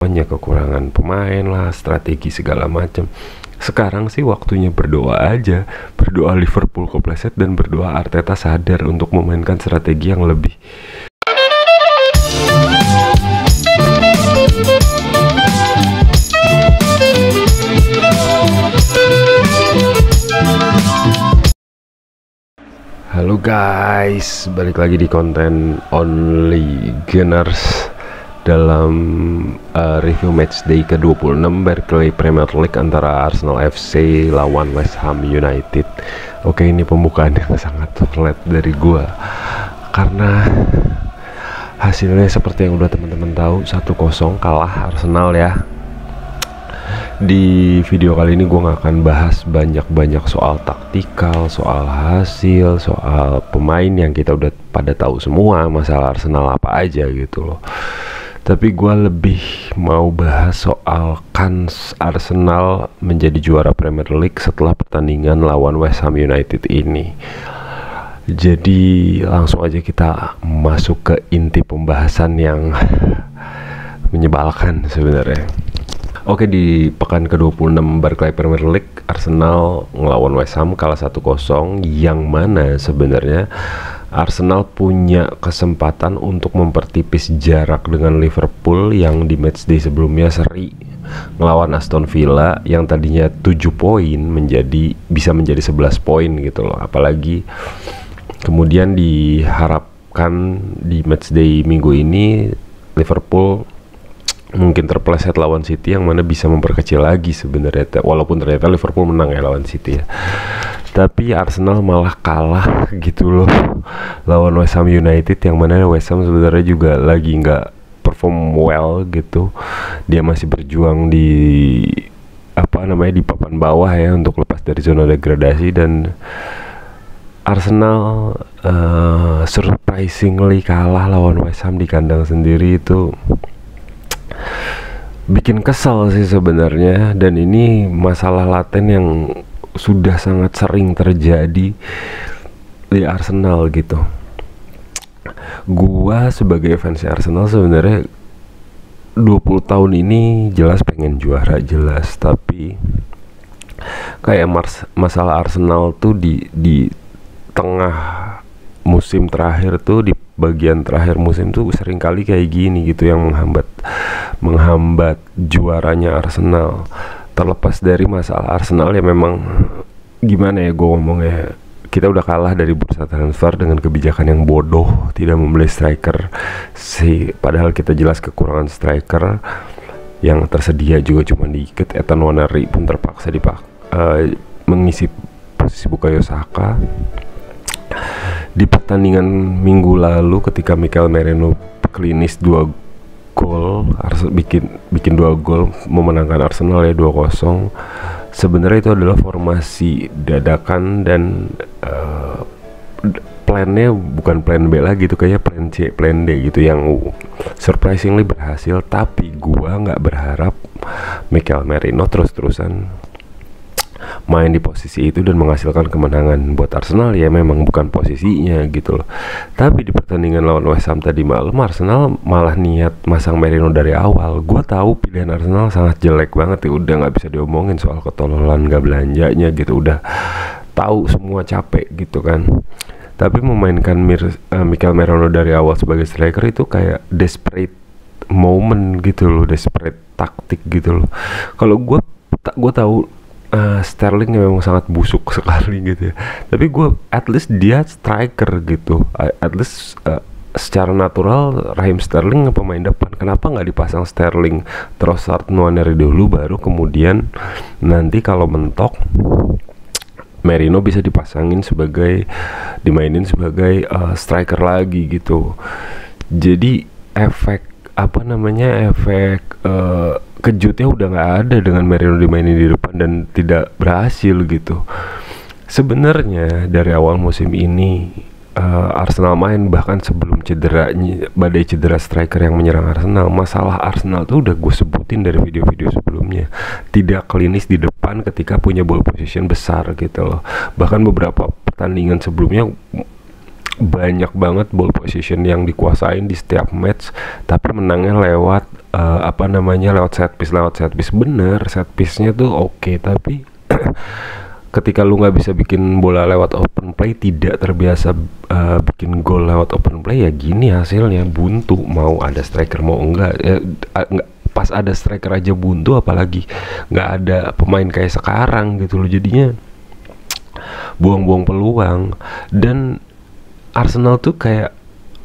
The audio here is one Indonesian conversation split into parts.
banyak kekurangan pemain lah, strategi segala macam. Sekarang sih waktunya berdoa aja, berdoa Liverpool kepleset dan berdoa Arteta sadar untuk memainkan strategi yang lebih. Halo guys, balik lagi di konten Only Gunners dalam review matchday ke-26 Barclays Premier League antara Arsenal FC lawan West Ham United. Oke, ini pembukaan yang sangat flat dari gua karena hasilnya seperti yang udah teman-teman tahu, 1-0 kalah Arsenal ya. Di video kali ini gue gak akan bahas banyak-banyak soal taktikal, soal hasil, soal pemain yang kita udah pada tahu semua masalah Arsenal apa aja gitu loh. Tapi gue lebih mau bahas soal kans Arsenal menjadi juara Premier League setelah pertandingan lawan West Ham United ini. Jadi langsung aja kita masuk ke inti pembahasan yang menyebalkan sebenarnya. Oke, di pekan ke-26 Barclays Premier League, Arsenal ngelawan West Ham kalah 1-0, yang mana sebenarnya Arsenal punya kesempatan untuk mempertipis jarak dengan Liverpool yang di matchday sebelumnya seri ngelawan Aston Villa yang tadinya 7 poin bisa menjadi 11 poin gitu loh. Apalagi kemudian diharapkan di matchday minggu ini Liverpool mungkin terpeleset lawan City yang mana bisa memperkecil lagi sebenarnya, walaupun ternyata Liverpool menang ya lawan City ya. Tapi Arsenal malah kalah gitu loh lawan West Ham United, yang mana West Ham sebenarnya juga lagi nggak perform well gitu. Dia masih berjuang di di papan bawah ya untuk lepas dari zona degradasi, dan Arsenal surprisingly kalah lawan West Ham di kandang sendiri. Itu bikin kesal sih sebenarnya, dan ini masalah laten yang sudah sangat sering terjadi di Arsenal gitu. Gua sebagai fans Arsenal sebenarnya 20 tahun ini jelas pengen juara jelas, tapi kayak masalah Arsenal tuh di tengah musim terakhir tuh, di bagian terakhir musim tuh sering kali kayak gini gitu yang menghambat juaranya Arsenal. Terlepas dari masalah Arsenal ya, memang gimana ya gue ngomongnya, kita udah kalah dari bursa transfer dengan kebijakan yang bodoh tidak membeli striker padahal kita jelas kekurangan striker. Yang tersedia juga cuma dikit. Ethan Nwaneri pun terpaksa mengisi posisi Bukayo Saka. Di pertandingan minggu lalu ketika Mikel Merino klinis 2 gol, bikin 2 gol memenangkan Arsenal ya 2-0. Sebenarnya itu adalah formasi dadakan dan plannya bukan plan B lagi gitu, kayak plan C, plan D gitu, yang surprisingly berhasil. Tapi gua nggak berharap Mikel Merino terus-terusan main di posisi itu dan menghasilkan kemenangan buat Arsenal. Ya memang bukan posisinya gitu loh. Tapi di pertandingan lawan West Ham tadi malam, Arsenal malah niat masang Merino dari awal. Gua tahu pilihan Arsenal sangat jelek banget ya, udah nggak bisa diomongin soal ketololan nggak belanjanya gitu, udah tahu semua, capek gitu kan. Tapi memainkan Mikel Merino dari awal sebagai striker itu kayak desperate moment gitu loh, desperate taktik gitu loh. Kalau gue tahu Sterling memang sangat busuk sekali gitu ya, tapi at least dia striker gitu, at least secara natural Raheem Sterling pemain depan. Kenapa nggak dipasang Sterling Trossard Nwaneri dulu, baru kemudian nanti kalau mentok Merino bisa dimainin sebagai striker lagi gitu. Jadi efek kejutnya udah nggak ada dengan Merino dimainin di depan dan tidak berhasil gitu. Sebenarnya dari awal musim ini Arsenal main, bahkan sebelum badai cedera striker yang menyerang Arsenal, masalah Arsenal tuh udah gue sebutin dari video-video sebelumnya. Tidak klinis di depan ketika punya ball position besar gitu loh. Bahkan beberapa pertandingan sebelumnya banyak banget ball position yang dikuasain di setiap match, tapi menangnya lewat lewat set piece. Bener, set piece-nya tuh oke, tapi ketika lu nggak bisa bikin bola lewat open play, tidak terbiasa bikin gol lewat open play, ya gini hasilnya, buntu. Mau ada striker mau enggak, pas ada striker aja buntu, apalagi nggak ada pemain kayak sekarang gitu loh. Jadinya buang-buang peluang. Dan Arsenal tuh kayak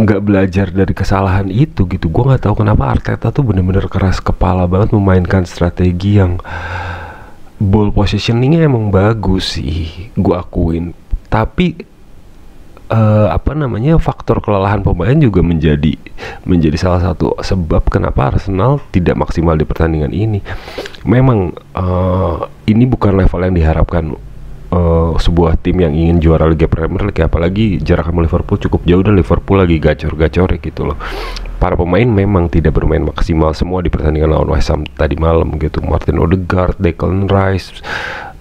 nggak belajar dari kesalahan itu gitu. Gue nggak tahu kenapa Arteta tuh bener-bener keras kepala banget memainkan strategi yang ball positioningnya emang bagus sih, gue akuin. Tapi faktor kelelahan pemain juga menjadi salah satu sebab kenapa Arsenal tidak maksimal di pertandingan ini. Memang ini bukan level yang diharapkan sebuah tim yang ingin juara Liga Premier League, apalagi jarak sama Liverpool cukup jauh dan Liverpool lagi gacor-gacor gitu loh. Para pemain memang tidak bermain maksimal semua di pertandingan lawan West Ham tadi malam gitu. Martin Odegaard, Declan Rice,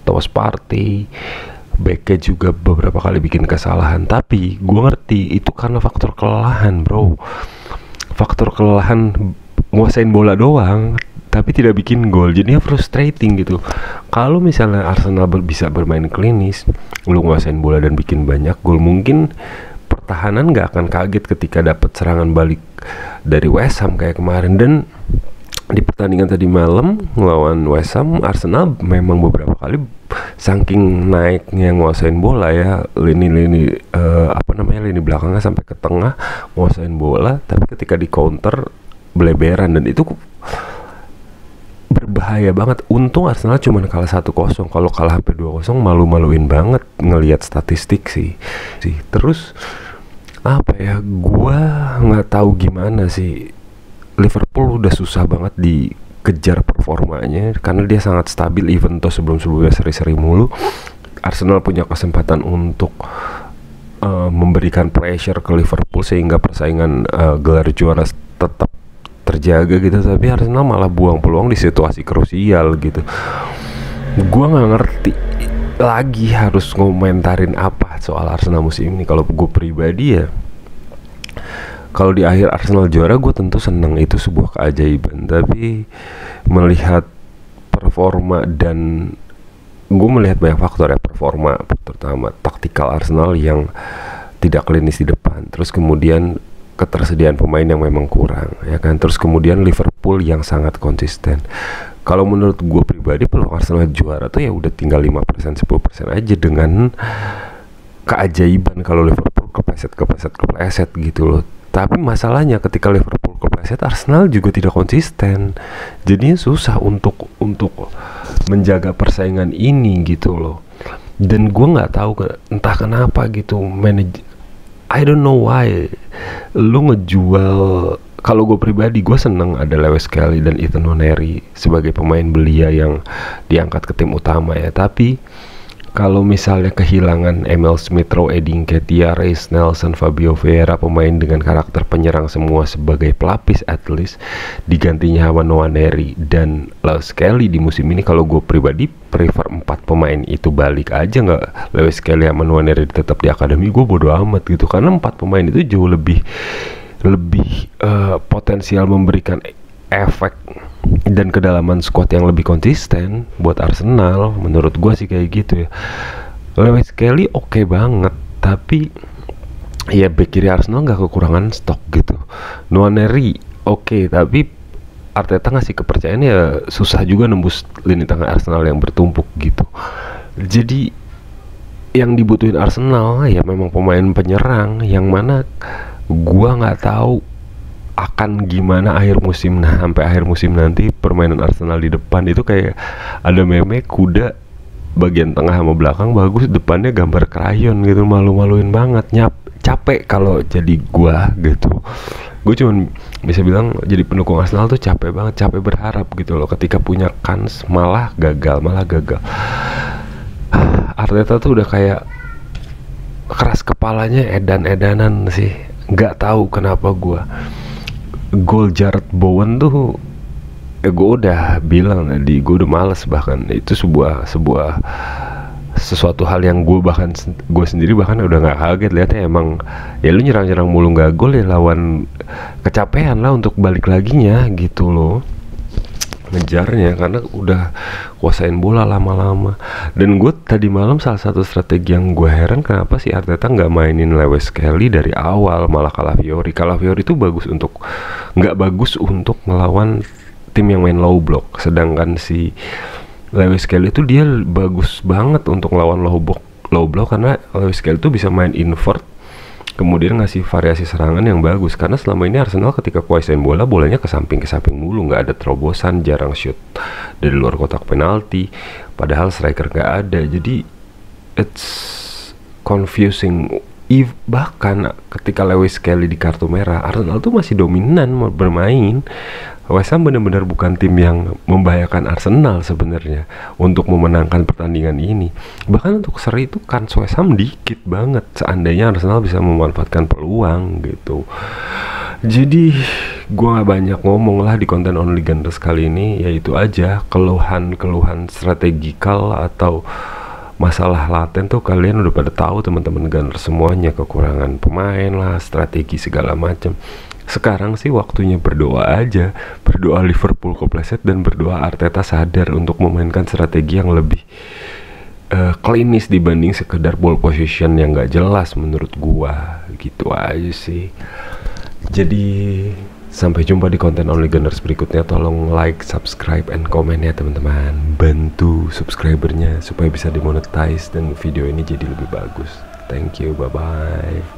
Thomas Partey, Beke juga beberapa kali bikin kesalahan. Tapi gue ngerti itu karena faktor kelelahan, bro. Faktor kelelahan nguasain bola doang tapi tidak bikin gol, jadinya frustrating gitu. Kalau misalnya Arsenal bisa bermain klinis, lu nguasain bola dan bikin banyak gol, mungkin pertahanan nggak akan kaget ketika dapat serangan balik dari West Ham kayak kemarin. Dan di pertandingan tadi malam melawan West Ham, Arsenal memang beberapa kali saking naiknya nguasain bola ya, lini belakangnya sampai ke tengah nguasain bola, tapi ketika di counter beleberan, dan itu berbahaya banget. Untung Arsenal cuma kalah 1-0. Kalau kalah sampai 2-0 malu-maluin banget ngelihat statistik sih. Terus gua nggak tahu gimana sih, Liverpool udah susah banget dikejar performanya karena dia sangat stabil, even though sebelum-sebelumnya seri-seri mulu. Arsenal punya kesempatan untuk memberikan pressure ke Liverpool sehingga persaingan gelar juara tetap terjaga gitu, tapi Arsenal malah buang peluang di situasi krusial gitu. Gua nggak ngerti lagi harus ngomentarin apa soal Arsenal musim ini. Kalau gue pribadi ya, kalau di akhir Arsenal juara, gue tentu seneng, itu sebuah keajaiban. Tapi melihat performa, dan gue melihat banyak faktor ya, performa terutama taktikal Arsenal yang tidak klinis di depan, terus kemudian ketersediaan pemain yang memang kurang, ya kan. Terus kemudian Liverpool yang sangat konsisten. Kalau menurut gue pribadi, peluang Arsenal juara tuh ya udah tinggal 5%, 10% aja, dengan keajaiban kalau Liverpool kepleset gitu loh. Tapi masalahnya ketika Liverpool kepleset, Arsenal juga tidak konsisten. Jadinya susah untuk menjaga persaingan ini gitu loh. Dan gue nggak tahu entah kenapa gitu, I don't know why lu ngejual. Kalau gue pribadi, gue seneng ada Lewis Kelly dan Ethan Nwaneri sebagai pemain belia yang diangkat ke tim utama ya. Tapi kalau misalnya kehilangan Emil Smith Rowe, Eddie Nketiah, Reiss Nelson, Fabio Vieira, pemain dengan karakter penyerang semua sebagai pelapis at least, digantinya sama Nwaneri dan Lewis Kelly di musim ini, kalau gue pribadi prefer 4 pemain itu balik aja, nggak Lewis Kelly sama Nwaneri tetap di akademi. Gue bodo amat gitu, karena 4 pemain itu jauh lebih potensial memberikan efek dan kedalaman squad yang lebih konsisten buat Arsenal. Menurut gue sih kayak gitu ya. Lewis Kelly oke banget, tapi ya bek kiri Arsenal nggak kekurangan stok gitu. Nwaneri oke, tapi Arteta ngasih kepercayaan ya susah juga nembus lini tengah Arsenal yang bertumpuk gitu. Jadi yang dibutuhin Arsenal ya memang pemain penyerang, yang mana gua nggak tahu akan gimana akhir musim. Nah, sampai akhir musim nanti permainan Arsenal di depan itu kayak ada meme kuda bagian tengah sama belakang bagus, depannya gambar krayon gitu, malu-maluin banget. Capek kalau jadi gua gitu. Gue cuman bisa bilang jadi pendukung Arsenal tuh capek banget, capek berharap gitu loh, ketika punya kans malah gagal. Arteta tuh udah kayak keras kepalanya, edan-edanan sih. Nggak tahu kenapa gue. Gol Jarrod Bowen tuh gue udah bilang tadi, gue udah males, bahkan itu sebuah sesuatu hal yang gue sendiri bahkan udah nggak kaget lihatnya. Emang ya lu nyerang-nyerang mulu nggak gol ya, lawan kecapean lah untuk balik laginya gitu loh ngejarnya, karena udah kuasain bola lama-lama. Dan gue tadi malam salah satu strategi yang gue heran kenapa sih Arteta nggak mainin Lewis Kelly dari awal, malah Calafiori. Calafiori itu nggak bagus untuk melawan tim yang main low block, sedangkan si Lewis Kelly itu dia bagus banget untuk melawan low block karena Lewis Kelly itu bisa main invert, kemudian ngasih variasi serangan yang bagus. Karena selama ini Arsenal ketika kuasain bolanya ke samping mulu, nggak ada terobosan, jarang shoot dari luar kotak penalti, padahal striker nggak ada. Jadi it's confusing. Bahkan ketika Lewis Kelly di kartu merah, Arsenal tuh masih dominan bermain. West Ham benar-benar bukan tim yang membahayakan Arsenal sebenarnya untuk memenangkan pertandingan ini. Bahkan untuk seri itu kan West Ham dikit banget, seandainya Arsenal bisa memanfaatkan peluang gitu. Jadi gue gak banyak ngomong lah di konten Only Gunners kali ini, yaitu aja keluhan strategikal atau masalah laten tuh kalian udah pada tahu teman-teman Gunners semuanya, kekurangan pemain lah, strategi segala macam. Sekarang sih waktunya berdoa aja, berdoa Liverpool kepleset dan berdoa Arteta sadar untuk memainkan strategi yang lebih klinis dibanding sekedar ball position yang gak jelas menurut gua. Gitu aja sih. Jadi sampai jumpa di konten Only Gunners berikutnya. Tolong like, subscribe, and komen ya teman-teman. Bantu subscribernya supaya bisa dimonetize dan video ini jadi lebih bagus. Thank you, bye-bye.